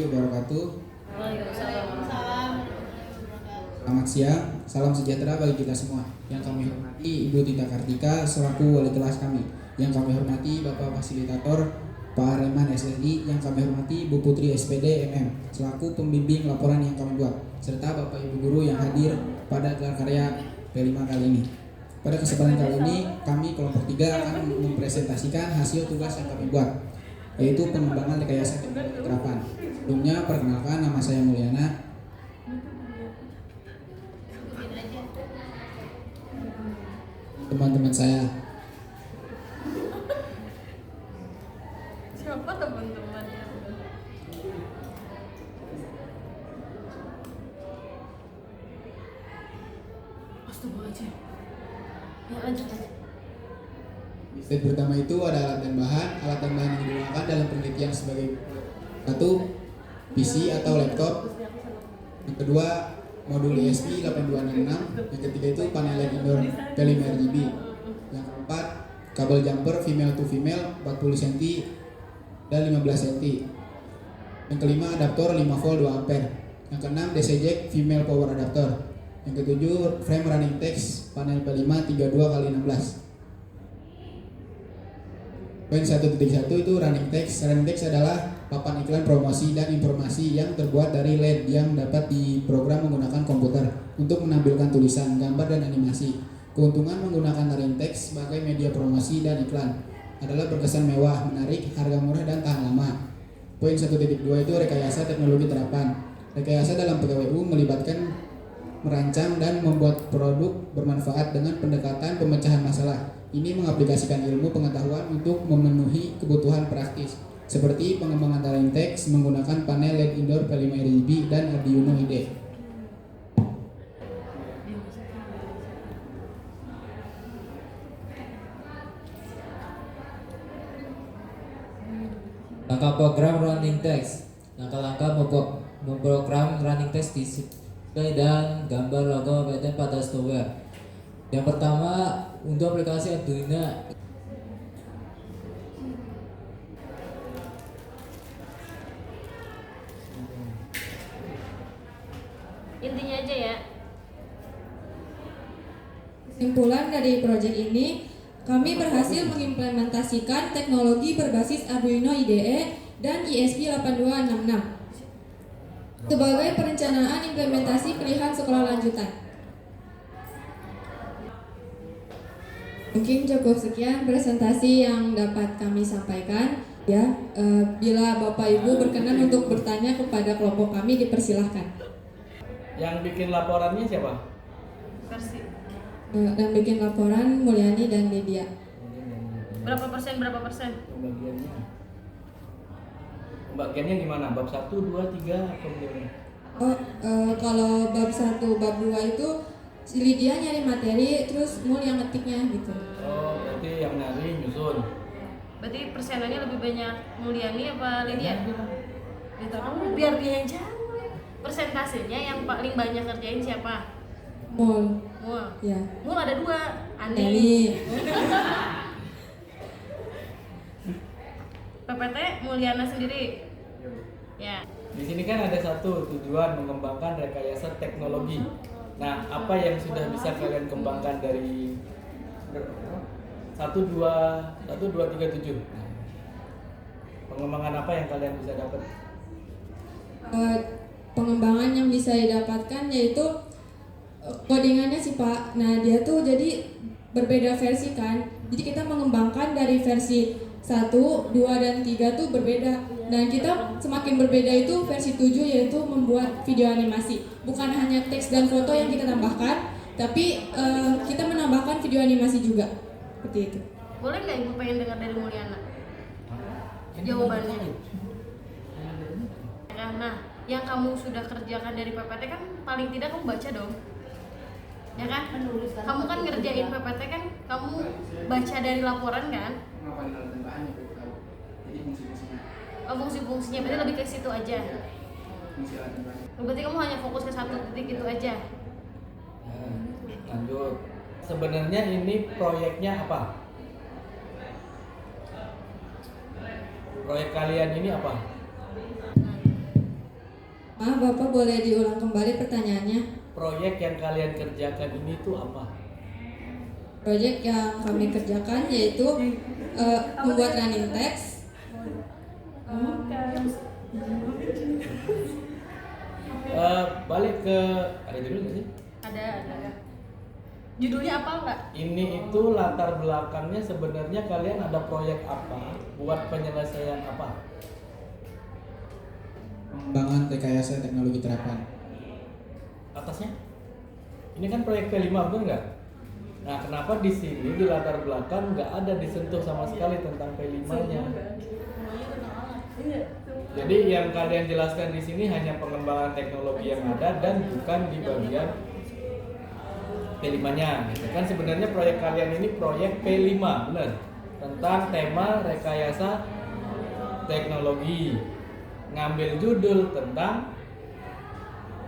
wabarakatuh. Waalaikumsalam. Selamat siang, salam sejahtera bagi kita semua. Yang kami hormati Ibu Tita Kartika selaku wali kelas kami. Yang kami hormati Bapak Fasilitator Pak Areman SSI. Yang kami hormati Bu Putri SPD MM selaku pembimbing laporan yang kami buat, serta Bapak Ibu guru yang hadir pada gelar karya P5 kali ini. Pada kesempatan kali ini kami kelompok 3 akan mempresentasikan hasil tugas yang kami buat, yaitu pengembangan rekayasa teknologi terapan. Sebelumnya perkenalkan, nama saya Mulyana. Teman-teman saya. Siapa teman-temannya? Astagfirullahaladzim. Ya lanjut aja. Slide pertama itu ada alat dan bahan. Alat dan bahan yang digunakan dalam penelitian sebagai satu PC atau laptop. Yang kedua modul ESP8266. Yang ketiga itu panel LED indoor P5 RGB. Yang keempat kabel jumper female to female 40 cm dan 15 cm. Yang kelima adaptor 5 volt 2 ampere. Yang keenam DC jack female power adapter. Yang ketujuh frame running text panel P5 32x16. Poin 1.1 itu running text. Running text adalah papan iklan promosi dan informasi yang terbuat dari LED yang dapat diprogram menggunakan komputer untuk menampilkan tulisan, gambar, dan animasi. Keuntungan menggunakan running text sebagai media promosi dan iklan adalah berkesan mewah, menarik, harga murah, dan tahan lama. Poin 1.2 itu rekayasa teknologi terapan. Rekayasa dalam PKWU melibatkan merancang dan membuat produk bermanfaat dengan pendekatan pemecahan masalah. Ini mengaplikasikan ilmu pengetahuan untuk memenuhi kebutuhan praktis, seperti pengembangan running text menggunakan panel LED indoor P5 RGB dan Arduino IDE. Langkah program running text. Langkah-langkah memprogram running text display dan gambar logo PT pada software. Yang pertama, untuk aplikasi Arduino. Intinya aja ya. Kesimpulan dari proyek ini, kami berhasil mengimplementasikan teknologi berbasis Arduino IDE dan ESP8266 sebagai perencanaan implementasi pilihan sekolah lanjutan. Mungkin cukup sekian presentasi yang dapat kami sampaikan. Ya, bila Bapak Ibu berkenan untuk bertanya kepada kelompok kami, dipersilahkan. Yang bikin laporannya siapa? Versi. Dan bikin laporan Mulyani dan Lydia. Berapa persen? Pembagiannya. Pembagiannya gimana? Bab 1, 2, 3 atau gimana? Oh, kalau bab 1, bab 2 itu si Lydia nyari materi, terus Mul yang ngetiknya gitu. Oh, berarti yang nyari nyusun. Berarti persenannya lebih banyak Mulyani apa Lydia? Kamu biar dia yang jawab. Persentasenya yang paling banyak kerjain siapa? Mul. Mul. Ya. Mul ada 2, Ani. Ani. PPT Mulyana sendiri. Ya. Di sini kan ada satu tujuan mengembangkan rekayasa teknologi. Nah, apa yang sudah bisa kalian kembangkan dari 1, 2, 3, 7? Pengembangan apa yang kalian bisa dapat? Pengembangan yang bisa didapatkan yaitu codingannya sih Pak. Nah dia tuh jadi berbeda versi kan. Jadi kita mengembangkan dari versi 1, 2, dan 3 tuh berbeda. Dan kita semakin berbeda itu versi 7 yaitu membuat video animasi. Bukan hanya teks dan foto yang kita tambahkan, tapi kita menambahkan video animasi juga. Seperti itu. Boleh nggak Ibu pengen dengar dari Mulyana? Jawabannya. Nah, yang kamu sudah kerjakan dari PPT kan paling tidak kamu baca dong. Ya kan? Kamu kan ngerjain PPT kan, kamu baca dari laporan kan? Oh, fungsi-fungsinya berarti lebih ke situ aja. Berarti kamu hanya fokus ke satu titik itu aja. Lanjut. Sebenarnya ini proyeknya apa? Proyek kalian ini apa? Maaf Bapak, boleh diulang kembali pertanyaannya? Proyek yang kalian kerjakan ini tuh apa? Proyek yang kami kerjakan yaitu membuat running text. Balik ke ada judul nggak sih? Ada. Judulnya apa enggak? Ini itu latar belakangnya sebenarnya kalian ada proyek apa? Buat penyelesaian apa? Pengembangan rekayasa teknologi terapan. Atasnya? Ini kan proyek P5 betul nggak? Nah, kenapa di sini di latar belakang nggak ada disentuh sama sekali tentang P5-nya? Jadi yang kalian jelaskan di sini hanya pengembangan teknologi yang ada dan bukan di bagian P5-nya. Gitu kan sebenarnya proyek kalian ini proyek P5, benar? Tentang tema rekayasa teknologi. Ngambil judul tentang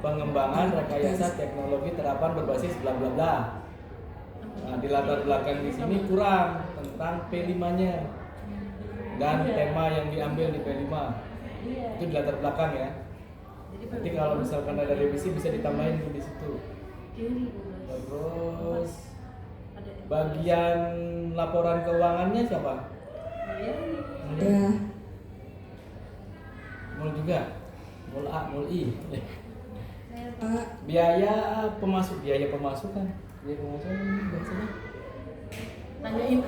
pengembangan rekayasa teknologi terapan berbasis bla bla bla. Nah, di latar belakang di sini kurang tentang P5-nya dan tema yang diambil di P5. Itu di latar belakang ya. Nanti kalau misalkan ada revisi bisa ditambahin di situ. Terus bagian laporan keuangannya siapa? Ya, Mul juga. Mul A, Mul I. Pak. Biaya pemasukan. Biaya pemasukan ini biasanya Tanyain.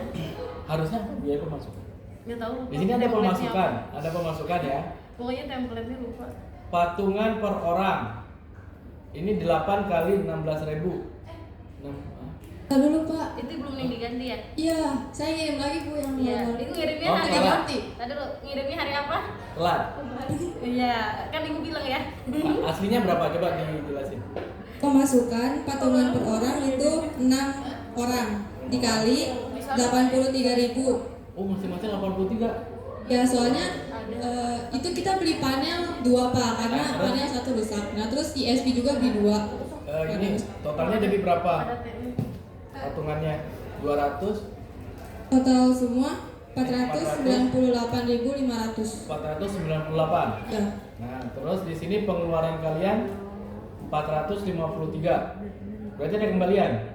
harusnya apa? Biaya pemasukan. Nggak tahu. Di sini ada Template-nya pemasukan, apa. ada pemasukan ya. Pokoknya template-nya lupa. Patungan per orang. Ini 8 kali 16.000. Tadi dulu Pak. Itu belum yang diganti ya? Iya, saya ngirim lagi Bu yang Iya. nomor. Itu ngirimnya Oh, hari telat. ganti. Tadi lo ngirimnya hari apa? Telat. Iya, kan ibu bilang ya. Aslinya berapa? Coba dijelasin. Pemasukan patungan per orang itu 6 orang dikali 83.000. Oh, masing-masing 83. Ya soalnya itu kita beli panel 2 Pak, karena panel 1 rusak. Nah terus ISP juga beli 2. Ini totalnya jadi berapa? Ada TU. Patungannya 200, Total semua 498.500. 498. Ya. Nah, terus di sini pengeluaran kalian 453. Berarti ada kembalian?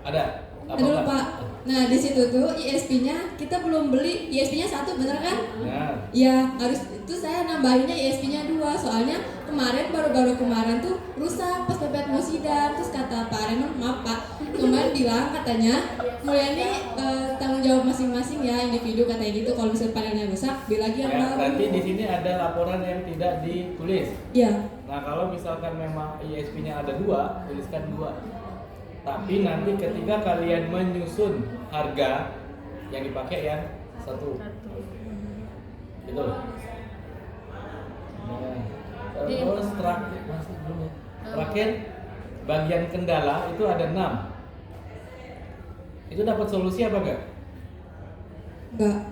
Ada? Apa Aduh enggak? Pak. Nah di situ tuh ISP-nya kita belum beli. ISP-nya 1 bener kan? Nah, Ya harus itu saya nambahinnya ISP-nya 2. Soalnya kemarin baru-baru kemarin tuh rusak pas pepet mau sidang. Terus kata Pak Raymond, maaf Pak, kemarin bilang katanya Mulyani tanggung jawab masing-masing ya individu katanya gitu. Kalau misalnya panelnya rusak, beli lagi yang ya, baru. berarti di sini ada laporan yang tidak ditulis. Ya. Nah, kalau misalkan memang ISP-nya ada 2, tuliskan 2. Tapi nanti ketika kalian menyusun harga yang dipakai yang 1. Gitu. Nah, terus terakhir masih belum ya. Terakhir bagian kendala itu ada 6. Itu dapat solusi apa enggak? Enggak.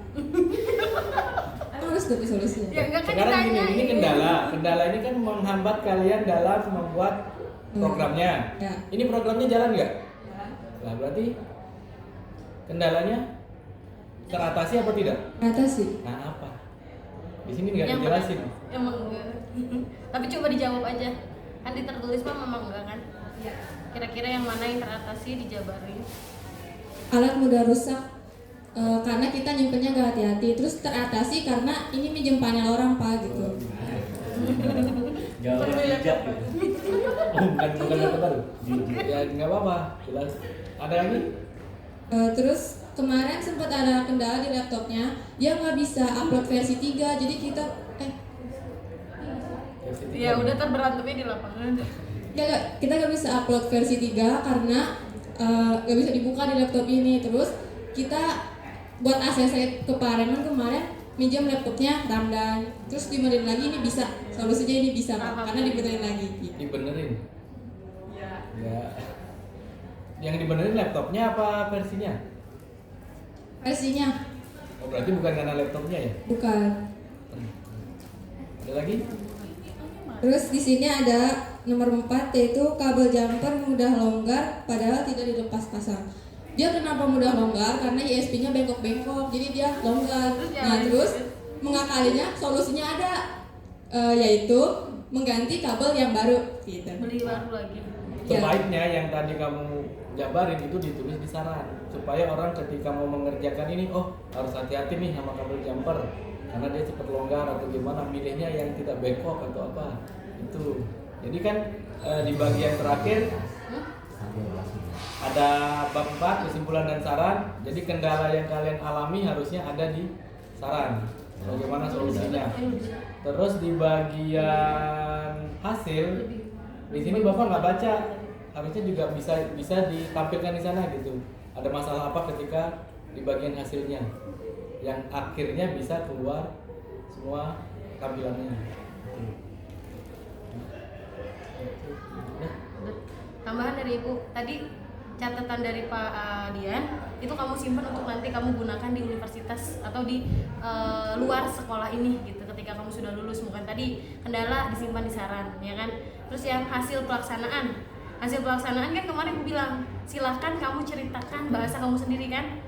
Harus dapet solusinya. Ya enggak kan Sekarang gini, ditanyain. ini kendala. Kendala ini kan menghambat kalian dalam membuat programnya. Ya. Ini programnya jalan nggak? Nah, berarti kendalanya teratasi apa tidak? Kata sih. Nah, apa? Di sini nggak Yang dijelasin. Emang enggak. Tapi coba dijawab aja. Kan di tertulis mah memang enggak kan? Kira-kira yang mana yang teratasi dijabarin. Alat mudah rusak karena kita nyimpennya gak hati-hati. Terus teratasi karena ini minjem panel orang Pak gitu. Jawab bijak gitu. Oh, bukan yang baru. Ya nggak apa-apa, jelas. Ada lagi? Terus kemarin sempat ada kendala di laptopnya, dia nggak bisa upload versi 3, jadi kita Ya udah terberantemnya di lapangan. kita nggak bisa upload versi 3 karena nggak bisa dibuka di laptop ini. Terus kita buat ACC ke Pak Raymond kemarin minjem laptopnya Ramdan, terus dibenerin lagi ini bisa, solusinya ini bisa Pak, karena dibenerin lagi gitu. Dibenerin? Ya. Yang dibenerin laptopnya apa versinya? Versinya Oh, berarti bukan karena laptopnya ya? bukan. Ada lagi? Terus di sini ada nomor 4 yaitu kabel jumper mudah longgar padahal tidak dilepas pasang. Dia kenapa mudah longgar? Karena ISP-nya bengkok-bengkok, jadi dia longgar. Terus Nah yang terus lain? mengakalinya solusinya ada. yaitu mengganti kabel yang baru gitu. Beli baru lagi. Sebaiknya yang tadi kamu jabarin itu ditulis di saran supaya orang ketika mau mengerjakan ini, oh harus hati-hati nih sama kabel jumper karena dia cepat longgar atau gimana, milihnya yang tidak bengkok atau apa itu. Jadi kan di bagian terakhir ada bab 4 kesimpulan dan saran. Jadi kendala yang kalian alami harusnya ada di saran. Bagaimana solusinya? Terus di bagian hasil, di sini Bapak nggak baca, harusnya juga bisa ditampilkan di sana gitu. Ada masalah apa ketika di bagian hasilnya, yang akhirnya bisa keluar semua tampilannya. Tambahan dari Ibu tadi, catatan dari Pak Dian itu kamu simpan untuk nanti kamu gunakan di universitas atau di luar sekolah ini gitu ketika kamu sudah lulus. Bukan tadi kendala disimpan di saran ya kan. Terus yang hasil pelaksanaan kan kemarin aku bilang silahkan kamu ceritakan bahasa kamu sendiri kan.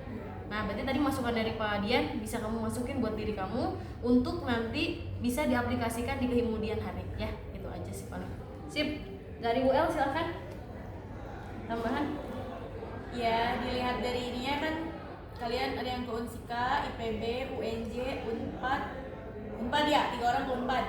Nah berarti tadi masukan dari Pak Dian bisa kamu masukin buat diri kamu untuk nanti bisa diaplikasikan di kemudian hari ya. Itu aja sih paling. Sip, dari Bu El silahkan tambahan. Ya, dilihat dari ininya kan kalian ada yang ke Unsika, IPB, UNJ, Unpad ya, 3 orang ke Unpad.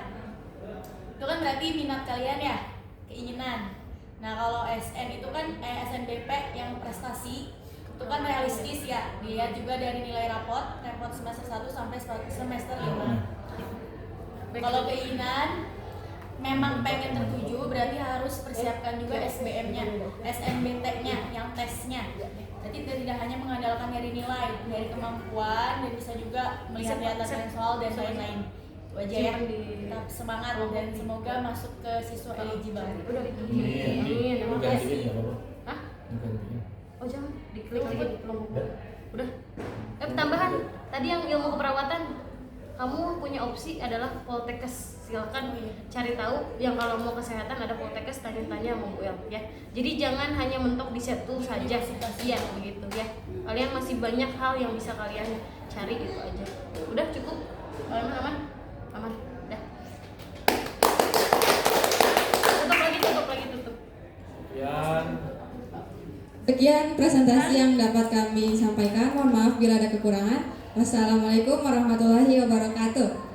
Itu kan berarti minat kalian ya, keinginan. Nah kalau SN itu kan SNBP yang prestasi itu kan realistis ya, dilihat juga dari nilai raport semester 1 sampai semester 5. Kalau keinginan memang pengen tertuju berarti harus persiapkan juga SBM-nya, SNBT-nya yang tesnya. Jadi tidak hanya mengandalkan dari nilai, dari kemampuan dan bisa juga melihat di atas soal dan lain-lain. Itu aja ya. Tetap semangat dan semoga masuk ke siswa eligible. Udah. Ini Terima gantiin kasih. ya Bapak. Hah? Gantiin. Oh jangan, diklik lagi di kelompok. Udah. Tambahan tadi yang ilmu keperawatan, kamu punya opsi adalah Poltekkes. Silakan cari tahu. Yang kalau mau kesehatan ada Poltekkes, tanya-tanya sama Bu El ya. Jadi jangan hanya mentok di situ saja. Iya begitu ya. Kalian masih banyak hal yang bisa kalian cari, itu aja. Udah cukup. Aman. Udah. Tutup lagi. Sekian presentasi yang dapat kami sampaikan. Mohon maaf bila ada kekurangan. Wassalamualaikum warahmatullahi wabarakatuh.